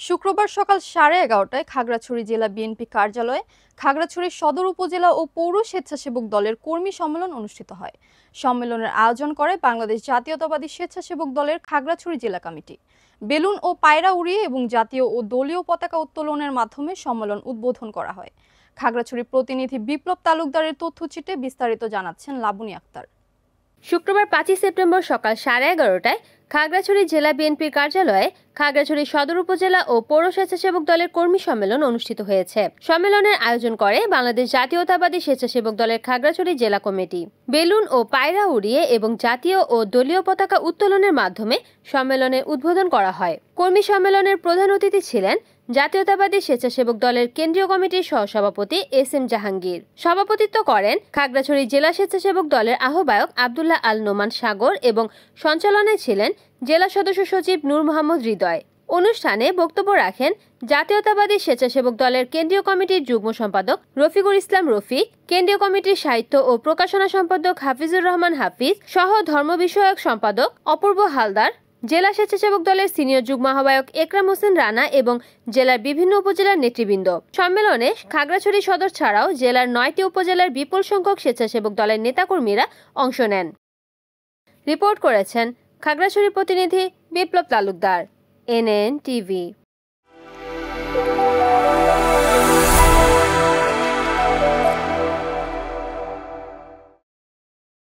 শুক্রবার সকাল 11:30টায় খাগড়াছড়ি জেলা বিএনপি কার্যালয়ে খাগড়াছড়ি সদর উপজেলা ও পৌর স্বেচ্ছাসেবক দলের কর্মী সম্মেলন অনুষ্ঠিত হয়। সম্মেলনের আয়োজন করে বাংলাদেশ জাতীয়তাবাদী স্বেচ্ছাসেবক দলের খাগড়াছড়ি জেলা কমিটি। বেলুন ও পায়রা উড়িয়ে এবং জাতীয় ও দলীয় পতাকা উত্তোলনের মাধ্যমে সম্মেলন উদ্বোধন করা হয়। খাগড়াছড়ি প্রতিনিধি বিপ্লব তালুকদারের তথ্যচিত্রে বিস্তারিত জানাচ্ছেন লাবণী আক্তার। শুক্রবার 5 সেপ্টেম্বর সকাল 11:30টায় খাগড়াছড়ি জেলা বিএনপির কার্যালয়ে খাগড়াছড়ি সদর উপজেলা ও পৌর স্বেচ্ছাসেবক দলের কর্মী সম্মেলন অনুষ্ঠিত হয়েছে। সম্মেলনের আয়োজন করে বাংলাদেশ জাতীয়তাবাদী স্বেচ্ছাসেবক দলের খাগড়াছড়ি জেলা কমিটি। বেলুন ও পায়রা উড়িয়ে এবং জাতীয় ও দলীয় পতাকা উত্তোলনের মাধ্যমে সম্মেলনের উদ্বোধন করা হয়। কর্মী সম্মেলনের প্রধান অতিথি ছিলেন জাতীয়তাবাদী স্বেচ্ছাসেবক দলের কেন্দ্রীয় কমিটির সহসভাপতি এস.এম. জাহাঙ্গীর। সভাপতিত্ব করেন খাগড়াছড়ি জেলা স্বেচ্ছাসেবক দলের আহ্বায়ক আব্দুল্লাহ আল নোমান সাগর এবং সঞ্চালনায় ছিলেন জেলা সদস্য সচিব নূর মোহাম্মদ হৃদয়। অনুষ্ঠানে বক্তব্য রাখেন জাতীয়তাবাদী স্বেচ্ছাসেবক দলের কেন্দ্রীয় কমিটির যুগ্ম সম্পাদক রফিকুল ইসলাম রফিক, কেন্দ্রীয় কমিটির সাহিত্য ও প্রকাশনা সম্পাদক হাফিজুর রহমান হাফিজ সহ ধর্ম বিষয়ক সম্পাদক অপূর্ব হালদার, জেলা স্বেচ্ছাসেবক দলের সিনিয়র যুগ্ম আহ্বায়ক একরাম হোসেন রানা এবং জেলার বিভিন্ন উপজেলার নেতৃবৃন্দ। সম্মেলনে খাগড়াছড়ি সদর ছাড়াও জেলার 9টি উপজেলার বিপুল সংখ্যক স্বেচ্ছাসেবক দলের নেতাকর্মীরা অংশ নেন। রিপোর্ট করেছেন খাগড়াছড়ি প্রতিনিধি বিপ্লব তালুকদার, NN টিভি।